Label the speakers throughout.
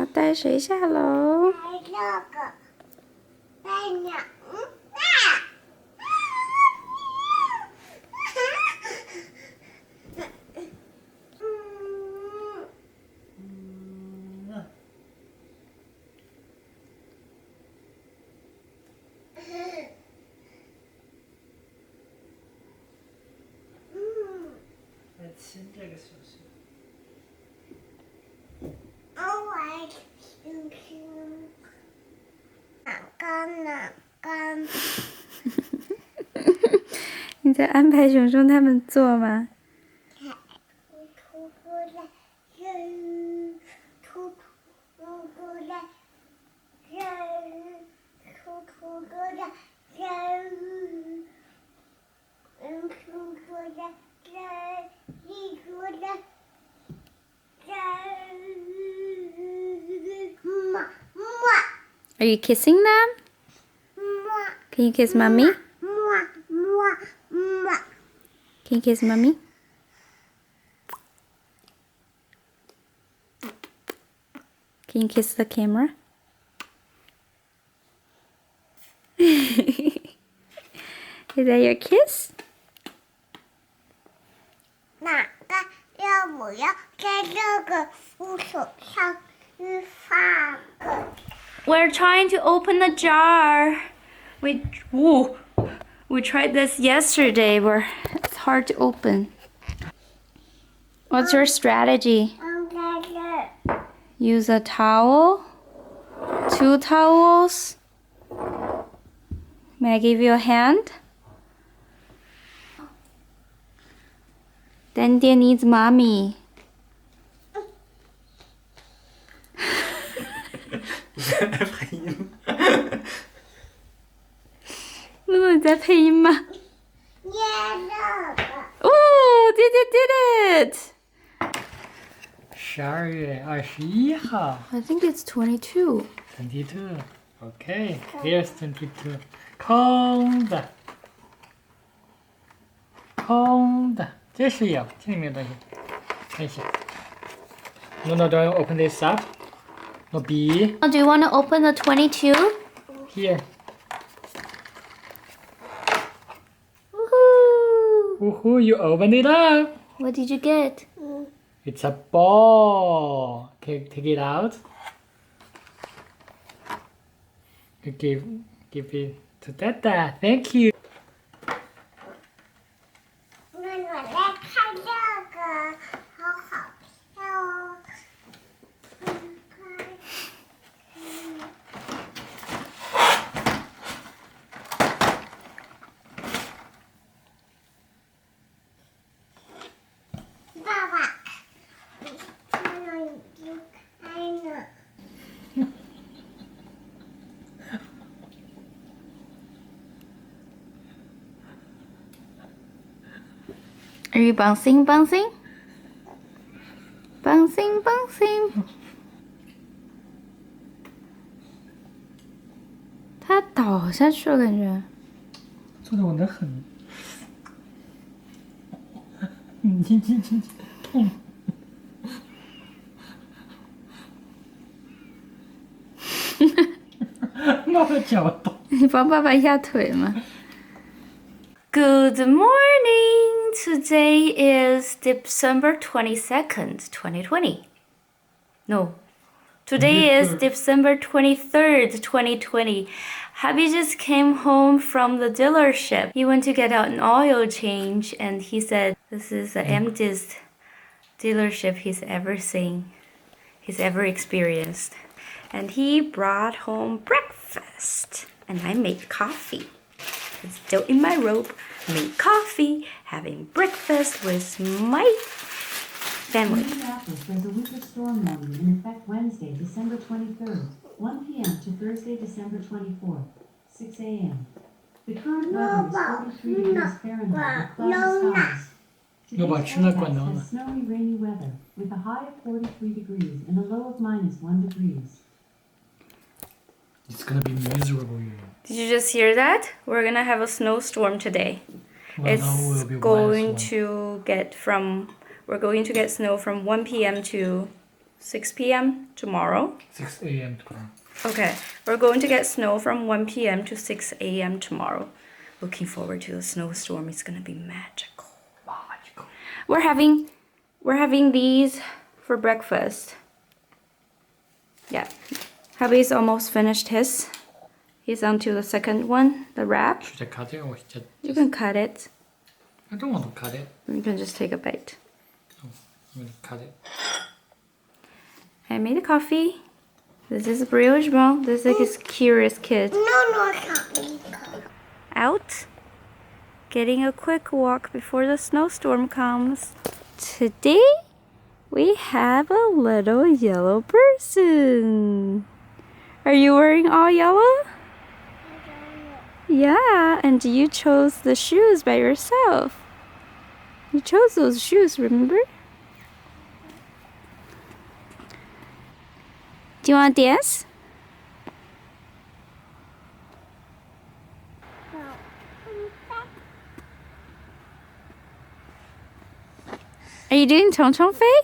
Speaker 1: 要带谁下楼？
Speaker 2: 带这个，带两个。
Speaker 3: 亲这个手手。
Speaker 2: 我也亲亲。哪个？
Speaker 1: 你在安排熊熊他们做吗？Are you kissing them? Can you kiss mommy? Can you kiss mommy? Can you kiss the camera? Is that your kiss?
Speaker 2: 哪个要不要在这个扶手上放个？
Speaker 1: We're trying to open the jar. We tried this yesterday, but it's hard to open. What's your strategy? Use a towel, 2 towels. May I give you a hand? Dandy needs mommy.
Speaker 3: 配音。
Speaker 1: 露露，你在配音吗？
Speaker 2: 捏这个。
Speaker 1: Oh, did it!
Speaker 3: 12月21号。
Speaker 1: I think it's 22.
Speaker 3: 22. Okay, here's 22. 空的，空的，这是有，这里面有东西，看一下。No, don't open this up. No, B.
Speaker 1: Oh, do you want to open the 22?
Speaker 3: Here.
Speaker 1: Woohoo!
Speaker 3: Woohoo! You open it up.
Speaker 1: What did you get?
Speaker 3: It's a ball. Okay, take it out. You give it to Dada. Thank you.
Speaker 2: 我来看这个，好好笑哦。爸爸，妈妈已经开了。
Speaker 1: Are you bouncing? Bouncing, bouncing. 它倒下去了，感觉。
Speaker 3: 做的我的很。痛。妈妈脚痛。
Speaker 1: 你帮爸爸压腿吗？ Good morning! Today is December 22nd, 2020. No. Today is December 23rd, 2020. Happy just came home from the dealership. He went to get an oil change and he said this is the emptiest dealership he's ever seen, he's ever experienced. And he brought home breakfast and I made coffee. It's still in my robe, made coffee, having breakfast with my family.
Speaker 4: There's a winter storm warning in effect Wednesday, December 23rd, 1 p.m. to Thursday, December 24th, 6 a.m. The current weather is 43 degrees Fahrenheit with cloudy skies. Today's forecast has snowy, rainy weather with a high of 43 degrees and a low of -1 degrees.
Speaker 3: It's gonna be miserable, you know.
Speaker 1: Did you just hear that? We're gonna have a snowstorm today.
Speaker 3: Well, now will be
Speaker 1: We're going
Speaker 3: -1.
Speaker 1: to get snow from 1 p.m. to 6 p.m. tomorrow.
Speaker 3: 6 a.m. tomorrow.
Speaker 1: Okay, we're going to get snow from 1 p.m. to 6 a.m. tomorrow. Looking forward to the snowstorm. It's gonna be magical.
Speaker 3: Magical.
Speaker 1: We're having these for breakfast. Yeah, hubby's almost finished his. He's on to the second one, the wrap.
Speaker 3: Should I cut it or just...
Speaker 1: You can cut it.
Speaker 3: I don't want to cut it.
Speaker 1: You can just take a bite.
Speaker 3: No, I'm going to cut it.
Speaker 1: I made a coffee. This is brioche bun. This is like this curious kid.
Speaker 2: No, it's not me.
Speaker 1: Out. Getting a quick walk before the snowstorm comes. Today, we have a little yellow person. Are you wearing all yellow? Yeah, and you chose the shoes by yourself. You chose those shoes, remember? Do you want to dance? Are you doing Chong Chong Fei?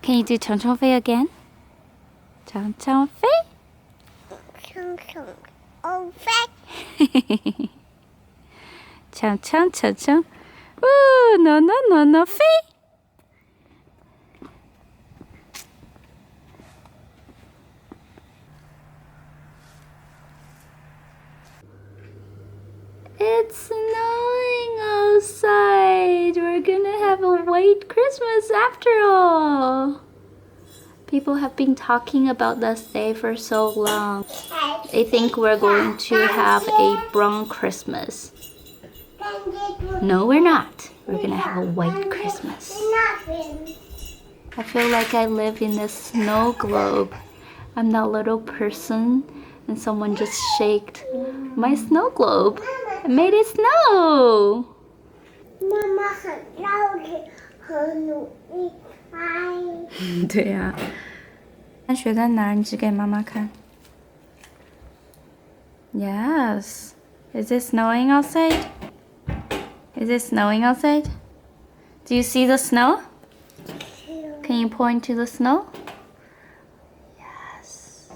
Speaker 1: Can you do Chong Chong Fei again? Chong Chong Fei?
Speaker 2: Oh, fat.
Speaker 1: Chong Chong Chong Chong. Ooh, no, Fei. It's snowing outside. We're gonna have a white Christmas after all. People have been talking about this day for so long. They think we're going to have a brown Christmas. No, we're not. We're gonna have a white Christmas. I feel like I live in a snow globe. I'm that little person and someone just shaked my snow globe and made it snow.
Speaker 2: 妈妈很着急，很努力拍。
Speaker 1: 对呀，看雪在哪儿，你指给妈妈看。Yes. Is it snowing outside? Is it snowing outside? Do you see the snow? Can you point to the snow? Yes.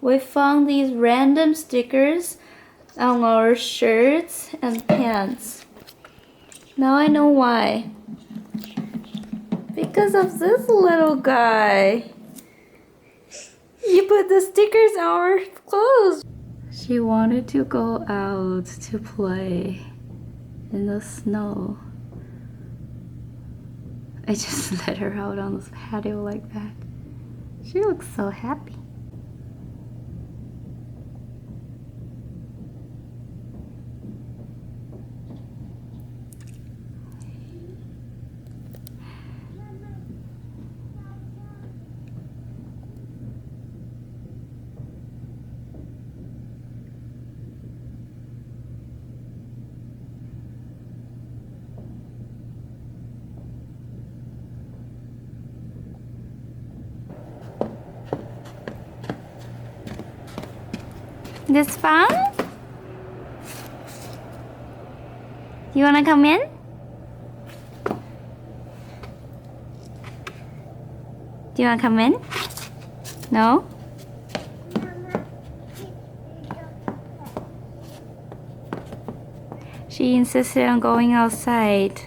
Speaker 1: We found these random stickers on our shirts and pants. Now I know why. Because of this little guy. You put the stickers on our clothes. She wanted to go out to play in the snow. I just let her out on the patio like that. She looks so happy. This fun? You wanna come in? Do you wanna come in? No? She insisted on going outside.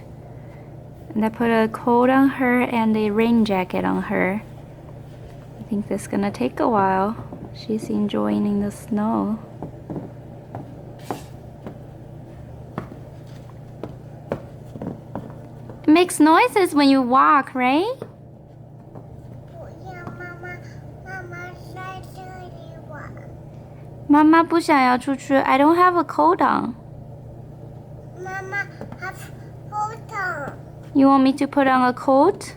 Speaker 1: And I put a coat on her and a rain jacket on her. I think this is gonna take a while. She's enjoying the snow. It makes noises when you walk, right?
Speaker 2: 不要妈妈在这里玩。
Speaker 1: 妈妈不想要出去。I don't have a coat on.
Speaker 2: 妈妈 have photo。
Speaker 1: You want me to put on a coat?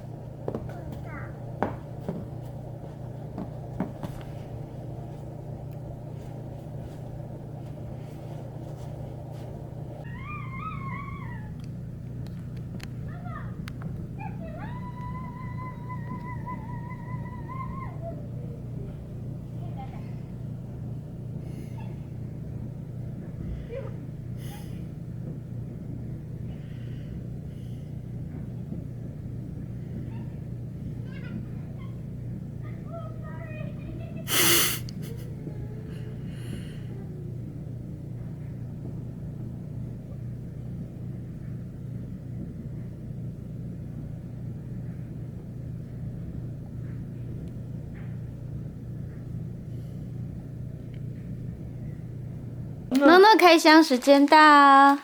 Speaker 1: 诺诺开箱时间到。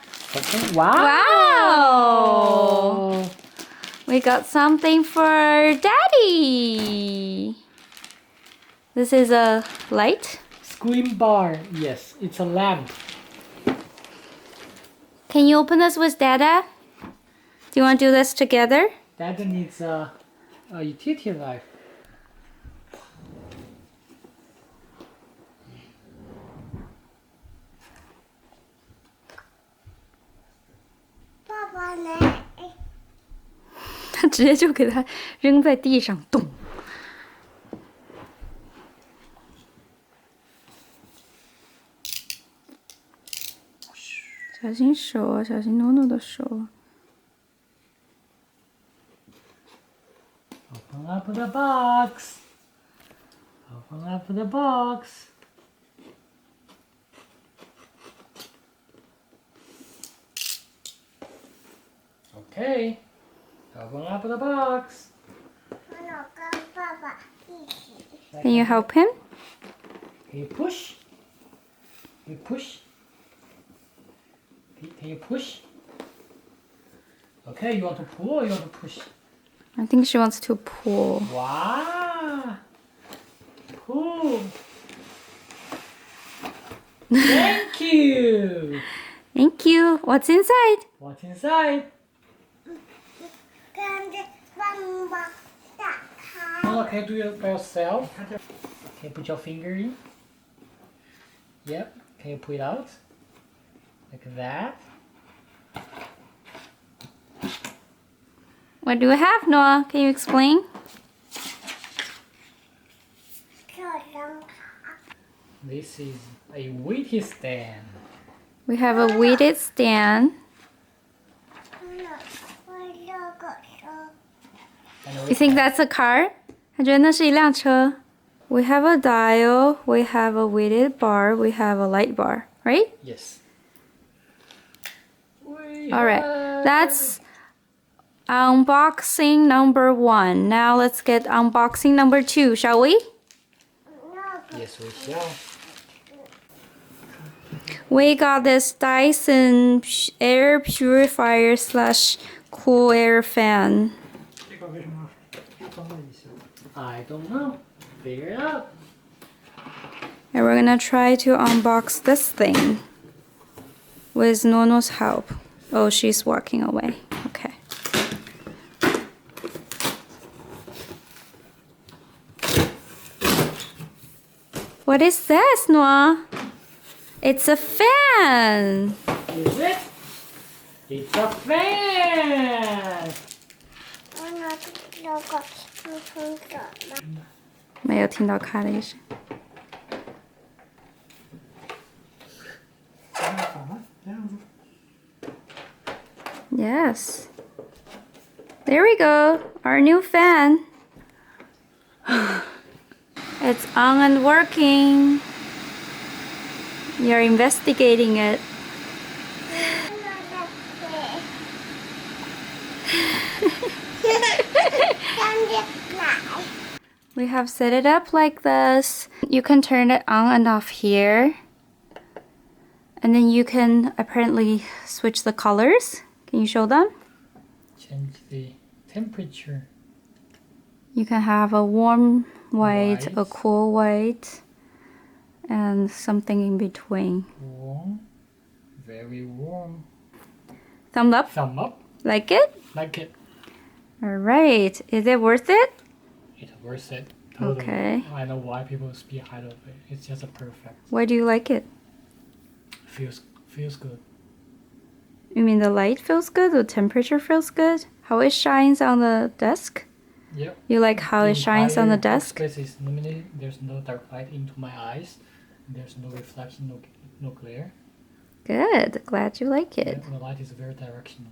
Speaker 3: Wow!
Speaker 1: We got something for Daddy. This is a light.
Speaker 3: Screen bar. Yes, it's a lamp.
Speaker 1: Can you open this with Dada? Do you want to do this together?
Speaker 3: That needs a utility knife.
Speaker 2: 爸爸呢？
Speaker 1: 他直接就给它扔在地上，咚！小心手啊，小心诺诺的手啊。
Speaker 3: Open up the box. Open up the box. Okay. Open up the box.
Speaker 2: 我要跟爸爸一起。
Speaker 1: Can you help him?
Speaker 3: Can you push? Can you push? Can you push? Okay, you want to pull or you want to push?
Speaker 1: I think she wants to pull.
Speaker 3: Wow! Cool! Thank you!
Speaker 1: Thank you. What's inside?
Speaker 3: What's inside?
Speaker 2: 跟着帮忙打开。
Speaker 3: Oh, can you do it by yourself? Can you put your finger in? Yep. Can you pull it out? Like that.
Speaker 1: What do we have, Noah? Can you explain?
Speaker 2: 这张卡。
Speaker 3: This is a weighted stand.
Speaker 1: We have a weighted stand.
Speaker 2: 我这个车。
Speaker 3: And
Speaker 1: You think that's a car? 他觉得那是一辆车。We have a dial, we have a weighted bar, we have a light bar, right?
Speaker 3: Yes.
Speaker 1: All right, that's unboxing number 1. Now let's get unboxing number 2, shall we?
Speaker 3: Yes, we shall.
Speaker 1: We got this Dyson Air purifier slash cool air fan.
Speaker 3: I don't know. Figure it out.
Speaker 1: And we're gonna try to unbox this thing with Nono's help. Oh, she's walking away. Okay. What is this, Noah? It's a fan.
Speaker 3: Is it? It's a fan.
Speaker 2: 我拿这个冲冲走了。
Speaker 1: 没有听到咔的一声。Yes. There we go. Our new fan. It's on and working. You're investigating it. We have set it up like this. You can turn it on and off here. And then you can apparently switch the colors. Can you show them?
Speaker 3: Change the temperature.
Speaker 1: You can have a warm white, a
Speaker 3: White.
Speaker 1: cool white, and something in between.
Speaker 3: Warm. Very warm.
Speaker 1: Thumb up?
Speaker 3: Thumb up.
Speaker 1: Like it?
Speaker 3: Like it.
Speaker 1: Alright. Is it worth it?
Speaker 3: It's worth it. Totally.
Speaker 1: Okay.
Speaker 3: I know why people speak high of it. It's just a perfect.
Speaker 1: Why do you like it?
Speaker 3: Feels good.
Speaker 1: You mean the light feels good? The temperature feels good? How it shines on the desk?
Speaker 3: Yep.
Speaker 1: You like how it shines on the desk?
Speaker 3: Space is illuminated. There's no dark light into my eyes. There's no reflection, no glare.
Speaker 1: Good. Glad you like it.
Speaker 3: The light is very directional.